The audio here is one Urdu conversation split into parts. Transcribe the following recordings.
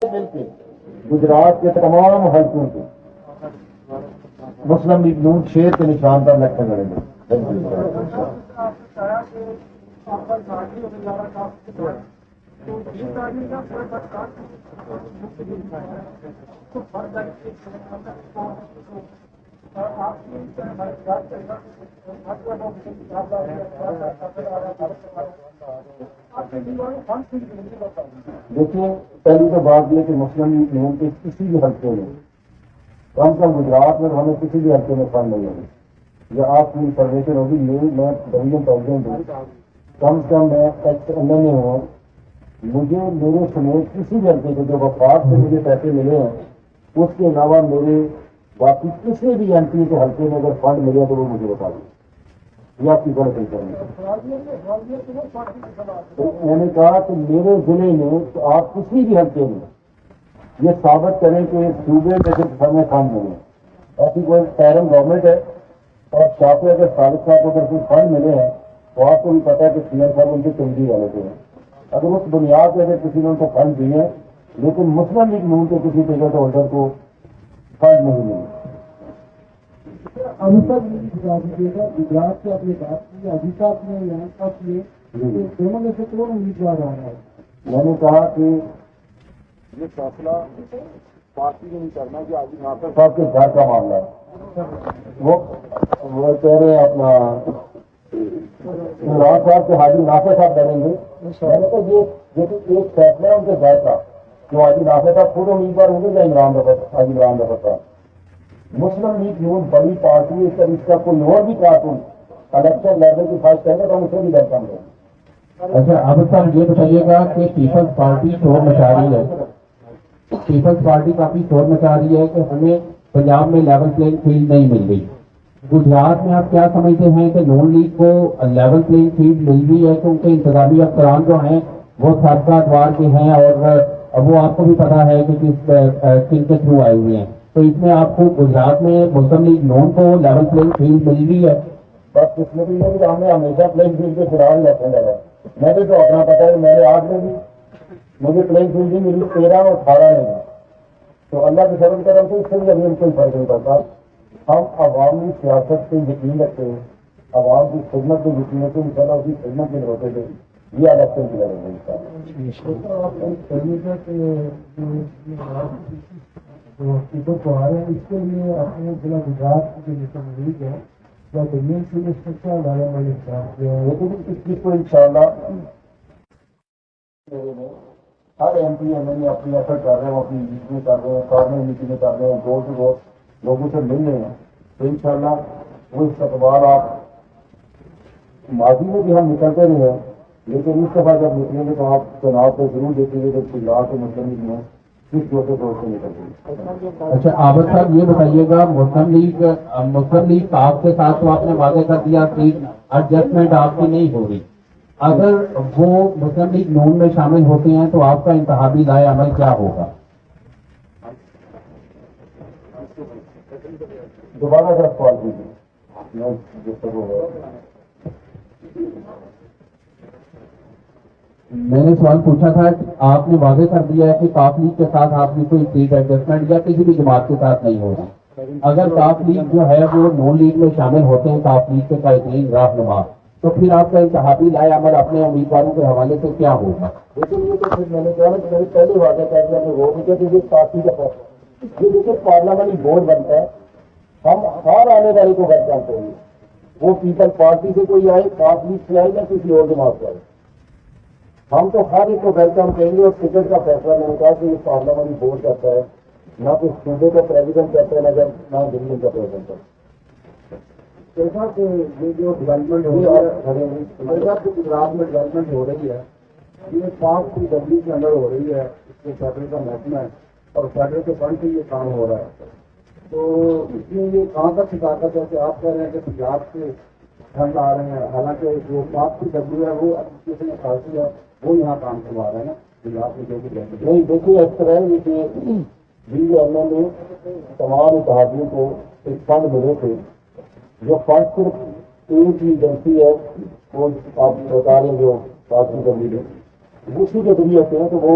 مل کے گجرات کے تمام حلقوں کے مسلم لیگ نون شیر کے نشان پر الیکشن لڑیں گے. دیکھیے پہلی تو بات یہ کہ مسلم لیگ نون کے کسی بھی حلقے میں کم سے کم گجرات میں ہمیں کسی بھی حلقے میں فنڈ نہیں ہوگی. یا آپ کی انفارمیشن ہوگی یہ میں ڈویژن پریزیڈنٹ ہوں, کم سے کم میں ایکس ایم ایل اے ہوں, مجھے میرے سمیت کسی بھی حلقے کے جو وفات سے مجھے پیسے ملے ہیں اس کے علاوہ میرے باقی کسی بھی ایم پی کے حلقے میں اگر فنڈ ملے تو وہ مجھے بتا دیں. یہ آپ کی غلط انفارمیشن. میں نے کہا کہ میرے ضلع میں آپ کسی بھی حلقے میں یہ ثابت کریں کہ صوبے کے ہمیں فنڈ ملے. ایسی کوئی پیرن گورنمنٹ ہے اور شاپ اگر صالح صاحب کو اگر کوئی فنڈ ملے ہیں تو آپ کو بھی پتا ہے کہ سی ایم صاحب ان کے تنظیم والے تھے. اگر اس بنیاد پہ اگر کسی نے ان کو فنڈ دیے ہیں لیکن مسلم لیگ نون کے کسی ٹکٹ ہولڈر کو فنڈ نہیں ملے. ابھی تک گجرات سے اپنی بات کی ابھی تک نے یہاں تک یہ دونوں میں سے کون امیدوار آ رہا ہے. میں نے کہا کہ یہ فیصلہ پارٹی نے نہیں کرنا کہ آج ناصر صاحب کے گھر کا معاملہ ہے. وہ کہہ رہے ہیں اپنا عمران صاحب کے حاجی ناصر صاحب لڑیں گے. میں نے کہا یہ ایک فیصلہ ہے ان کے گھر کا جو حاجی ناصر صاحب خود امیدوار ہوں گے یا حاجی عمران ظفر صاحب. مسلم لیگ نون بڑی پارٹی ہے. اس کا کوئی اور بھی کارٹون الیکشن لڑنے کی خواہش کریں گے تو ہم اسے بھی ویلکم دیں. اچھا اب صاحب یہ بتائیے گا کہ پیپلز پارٹی شور مچا رہی ہے, پیپلز پارٹی کافی شور مچا رہی ہے کہ ہمیں پنجاب میں لیول پلینگ فیلڈ نہیں مل رہی. گجرات میں آپ کیا سمجھتے ہیں کہ نون لیگ کو لیول پلینگ فیلڈ مل رہی ہے کیونکہ انتظامی افسران جو ہیں وہ سابقہ ادوار کے ہیں اور وہ آپ کو بھی پتا ہے کہ کن کے تھرو آئے ہوئے ہیں, تو اس میں آپ کو گجرات میں مسلم لیگ نون کو لیول پلینگ فیلڈ مل رہی ہے. بس اس میں بھی ہے کہ ہم نے ہمیشہ پلینگ فیلڈ کے فلحال لیکن لگا. میں تو اپنا پتا ہے میرے آج میں بھی مجھے پلینگ فیلڈ بھی ملی 13 اور 18 میں بھی. تو اللہ کے فضل کرم سے اس سے بھی ابھی ہم کوئی فرق نہیں پڑتا. ہم عوامی سیاست پہ یقین رکھتے ہیں, عوام کی خدمت پہ یقین رکھتے ہیں. ان شاء اللہ اسی خدمت کے ہوتے تھے یہ الیکشن کی لڑیں گے. جو پیپل کو آ رہے ہیں اس کے لیے اپنے ضلع گجرات کی جو مسلم لیگ ہے یا دنیا سے اسٹرکچر لانے والے لیکن اس چیز کو ان شاء اللہ ہر MP MLA اپنی ایفرٹ کر رہے ہیں, اپنی میٹنگیں کر رہے ہیں, کارنر میٹنگیں کر رہے ہیں, ڈور ٹو ڈور لوگوں سے مل رہے ہیں. تو ان شاء اللہ وہ استقبال آپ ماضی میں بھی ہم نکلتے رہے ہیں لیکن اس دفعہ جب نکلیں گے تو آپ چناؤ پہ ضرور دیکھیں گے کہ گجرات کے مسلم لیگ میں کس جوتے طور سے نکلتے ہیں. اچھا عابد صاحب یہ بتائیے گا مسلم لیگ آپ کے ساتھ تو آپ نے وعدے کر دیا کہ ایڈجسٹمنٹ آپ کی نہیں ہو رہی, اگر وہ مسلم لیگ نون میں شامل ہوتے ہیں تو آپ کا انتخابی رائے عمل کیا ہوگا؟ دوبارہ اگر سوال کیجیے. میں نے سوال پوچھا تھا کہ آپ نے واضح کر دیا ہے کہ کاف لیگ کے ساتھ آپ کی کوئی سیٹ ایڈجسٹمنٹ یا کسی بھی جماعت کے ساتھ نہیں ہوگی. اگر کاف لیگ جو ہے وہ نون لیگ میں شامل ہوتے ہیں, کاف لیگ کے قائدین رہنما, تو پھر آپ کا انتخابی رائے عمل اپنے امیدواروں کے حوالے سے کیا ہوگا؟ لیکن یہ تو پھر میں نے کہا کہ میری پہلی وعدہ کر دیا کہ وہ مجھے کہ پارٹی کا فیصلہ یہ دیکھیے پارلیمنٹ بورڈ بنتا ہے, ہم ہر آنے والے کو ویلکم کریں گے. وہ پیپل پارٹی سے کوئی آئے, کاف لیگ سے آئے یا کسی اور جماعت سے آئے, ہم تو ہر ایک کو ویلکم کریں گے. اور ٹکٹ کا فیصلہ میں نے کہا کہ یہ پارلیمنٹ بورڈ کرتا ہے, نہ کوئی صوبے کا پریزیڈنٹ کرتا ہے نہ دلی کا پریزیڈنٹ کرتا ہے. جیسا کہ یہ جو ڈیولپمنٹ ہو رہی ہے, جیسا کہ گجرات میں ڈیولپمنٹ ہو رہی ہے یہ پاک کی ڈبلی کے اندر ہو رہی ہے, اس میں فیڈرل کا محکمہ ہے اور فیڈرل کے فنڈ سے یہ کام ہو رہا ہے. تو اس میں یہ کہاں تک شکایت ہے کہ آپ کہہ رہے ہیں کہ پنجاب سے فنڈ آ رہے ہیں, حالانکہ جو پاک کی ڈبلی ہے وہ ایپلیکیشن اتھارٹی ہے وہ یہاں کام کروا رہے ہیں نا پنجاب میں جو بھی نہیں. دیکھیے اس طرح ہے کہ بی ایم ایل اے تمام اتحادیوں کو ایک فنڈ ملے تھے. جو فنڈ صرف ایک ہی ایجنسی ہے وہ آپ بتا رہے ہیں جو پارٹی ڈبلی ہے اسی کے ذریعے ہوتے ہیں. تو وہ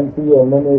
MP MNA